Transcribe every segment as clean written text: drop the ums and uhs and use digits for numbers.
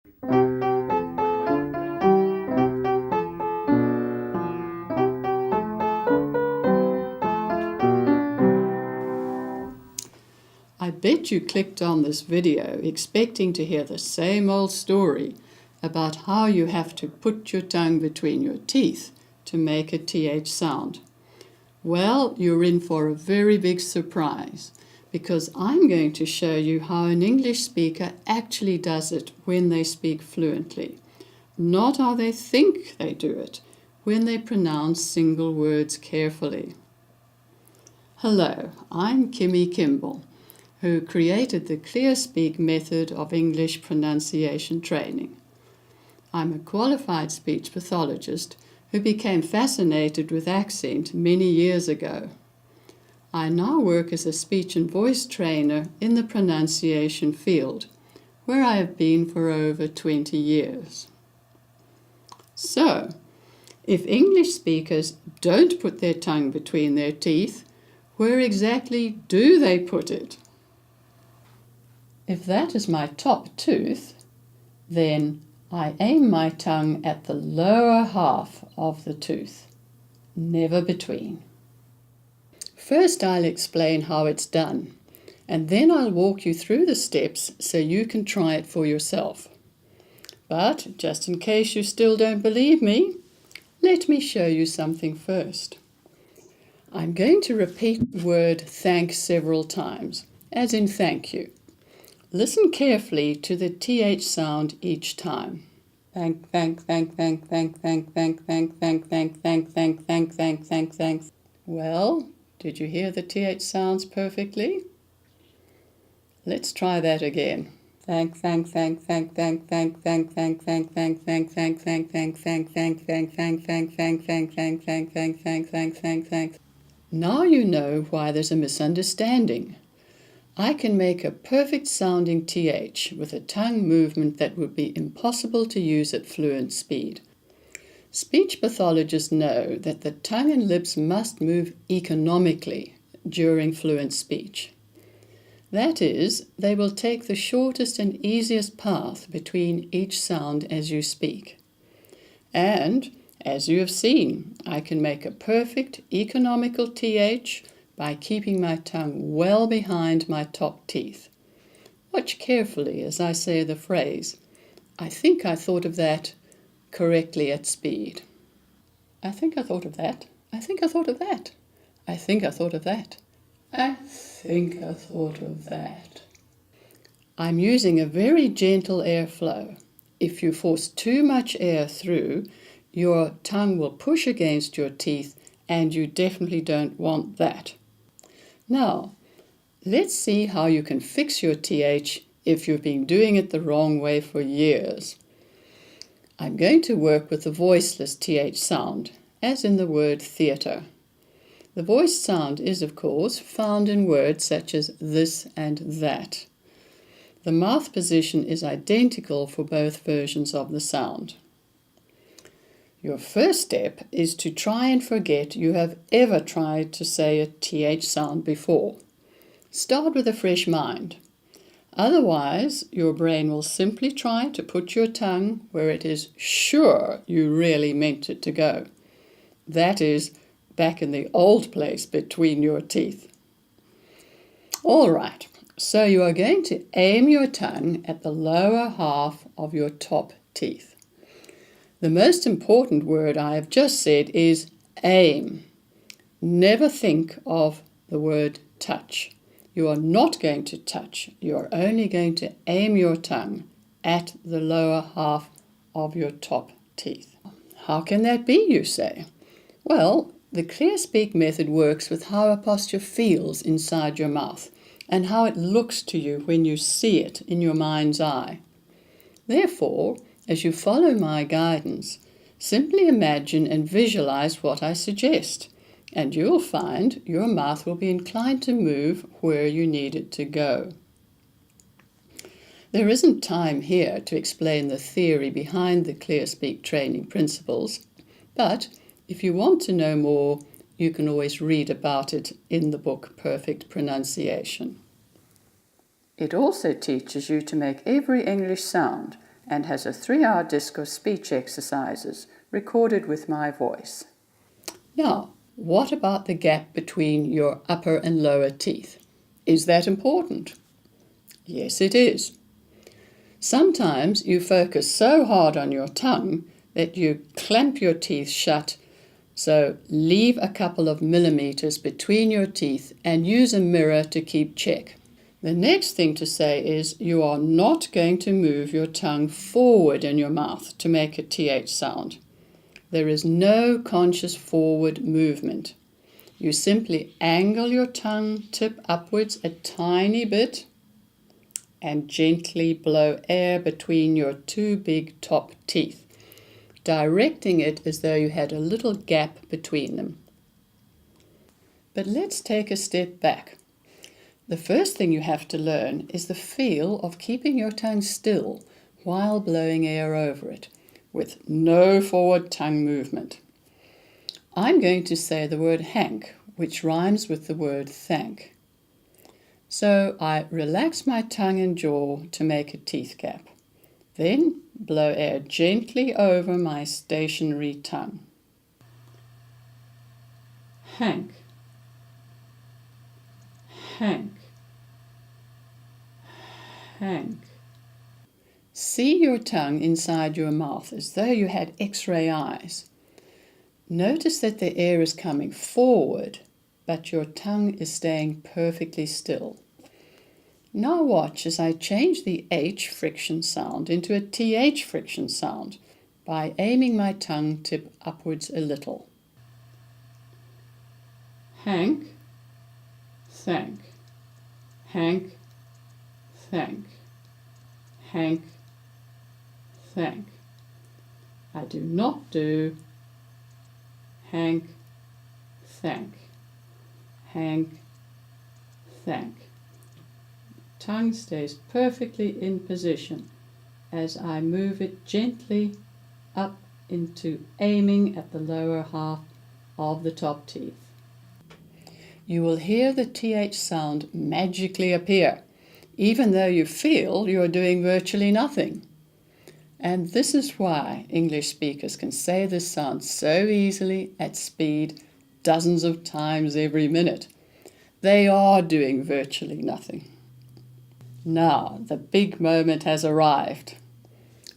I bet you clicked on this video expecting to hear the same old story about how you have to put your tongue between your teeth to make a TH sound. Well, you're in for a very big surprise, because I'm going to show you how an English speaker actually does it when they speak fluently, not how they think they do it when they pronounce single words carefully. Hello, I'm Kimi Kimble, who created the ClearSpeak Method of English pronunciation training. I'm a qualified speech pathologist who became fascinated with accent many years ago. I now work as a speech and voice trainer in the pronunciation field, where I have been for over 20 years. So, if English speakers don't put their tongue between their teeth, where exactly do they put it? If that is my top tooth, then I aim my tongue at the lower half of the tooth, never between. First, I'll explain how it's done, and then I'll walk you through the steps so you can try it for yourself. But just in case you still don't believe me, let me show you something first. I'm going to repeat the word thanks several times, as in thank you. Listen carefully to the TH sound each time. Thank. Well, did you hear the TH sounds perfectly? Let's try that again. Now you know why there's a misunderstanding. I can make a perfect sounding TH with a tongue movement that would be impossible to use at fluent speed. Speech pathologists know that the tongue and lips must move economically during fluent speech. That is, they will take the shortest and easiest path between each sound as you speak. And, as you have seen, I can make a perfect economical TH by keeping my tongue well behind my top teeth. Watch carefully as I say the phrase, I think I thought of that correctly at speed. I think I thought of that. I think I thought of that. I think I thought of that. I think I thought of that. I'm using a very gentle airflow. If you force too much air through, your tongue will push against your teeth, and you definitely don't want that. Now, let's see how you can fix your TH if you've been doing it the wrong way for years. I'm going to work with the voiceless TH sound, as in the word theatre. The voiced sound is, of course, found in words such as this and that. The mouth position is identical for both versions of the sound. Your first step is to try and forget you have ever tried to say a TH sound before. Start with a fresh mind. Otherwise, your brain will simply try to put your tongue where it is sure you really meant it to go. That is, back in the old place between your teeth. All right, so you are going to aim your tongue at the lower half of your top teeth. The most important word I have just said is aim. Never think of the word touch. You are not going to touch. You are only going to aim your tongue at the lower half of your top teeth. How can that be, you say? Well, the ClearSpeak method works with how a posture feels inside your mouth and how it looks to you when you see it in your mind's eye. Therefore, as you follow my guidance, simply imagine and visualize what I suggest, and you'll find your mouth will be inclined to move where you need it to go. There isn't time here to explain the theory behind the ClearSpeak training principles, but if you want to know more, you can always read about it in the book Perfect Pronunciation. It also teaches you to make every English sound and has a 3-hour disc of speech exercises recorded with my voice. Now, what about the gap between your upper and lower teeth? Is that important? Yes, it is. Sometimes you focus so hard on your tongue that you clamp your teeth shut, so leave a couple of millimeters between your teeth and use a mirror to keep check. The next thing to say is you are not going to move your tongue forward in your mouth to make a TH sound. There is no conscious forward movement. You simply angle your tongue tip upwards a tiny bit and gently blow air between your 2 big top teeth, directing it as though you had a little gap between them. But let's take a step back. The first thing you have to learn is the feel of keeping your tongue still while blowing air over it, with no forward tongue movement. I'm going to say the word Hank, which rhymes with the word thank. So I relax my tongue and jaw to make a teeth gap. Then blow air gently over my stationary tongue. Hank, Hank, Hank. See your tongue inside your mouth as though you had X-ray eyes. Notice that the air is coming forward, but your tongue is staying perfectly still. Now watch as I change the H friction sound into a TH friction sound by aiming my tongue tip upwards a little. Hank, thank, Hank, thank, Hank, thank. I do not do Hank, thank, Hank, thank. Tongue stays perfectly in position as I move it gently up into aiming at the lower half of the top teeth. You will hear the TH sound magically appear, even though you feel you are doing virtually nothing. And this is why English speakers can say this sound so easily at speed dozens of times every minute. They are doing virtually nothing. Now, the big moment has arrived.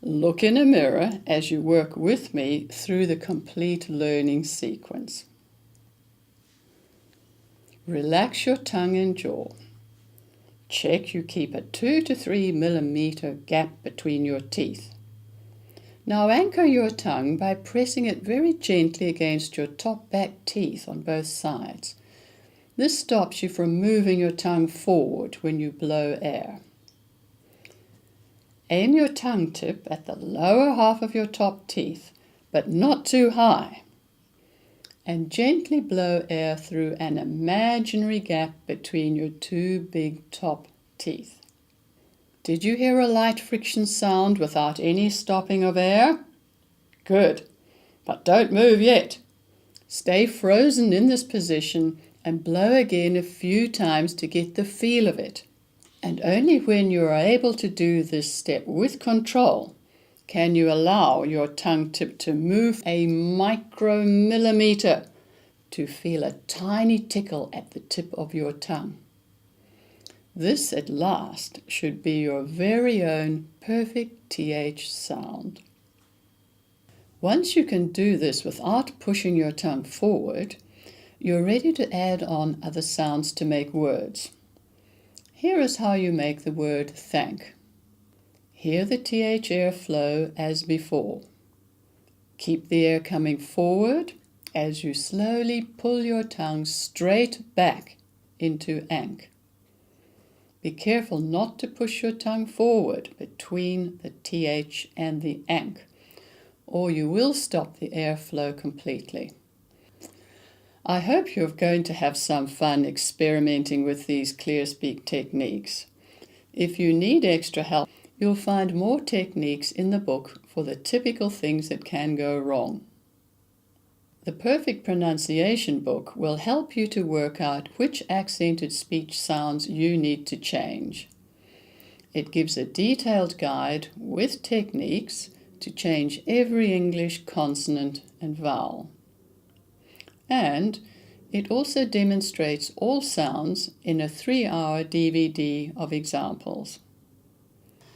Look in a mirror as you work with me through the complete learning sequence. Relax your tongue and jaw. Check you keep a 2 to 3 millimeter gap between your teeth. Now anchor your tongue by pressing it very gently against your top back teeth on both sides. This stops you from moving your tongue forward when you blow air. Aim your tongue tip at the lower half of your top teeth, but not too high. And gently blow air through an imaginary gap between your 2 big top teeth. Did you hear a light friction sound without any stopping of air? Good, but don't move yet. Stay frozen in this position and blow again a few times to get the feel of it. And only when you are able to do this step with control can you allow your tongue tip to move a micromillimeter to feel a tiny tickle at the tip of your tongue. This at last should be your very own perfect TH sound. Once you can do this without pushing your tongue forward, you're ready to add on other sounds to make words. Here is how you make the word thank. Hear the TH air flow as before. Keep the air coming forward as you slowly pull your tongue straight back into ank. Be careful not to push your tongue forward between the TH and the ank, or you will stop the airflow completely. I hope you're going to have some fun experimenting with these ClearSpeak techniques. If you need extra help, you'll find more techniques in the book for the typical things that can go wrong. The Perfect Pronunciation book will help you to work out which accented speech sounds you need to change. It gives a detailed guide with techniques to change every English consonant and vowel. And it also demonstrates all sounds in a 3-hour DVD of examples.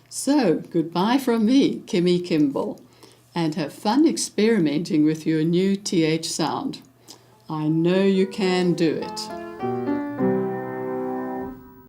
So, goodbye from me, Kimmy Kimble, and have fun experimenting with your new TH sound. I know you can do it.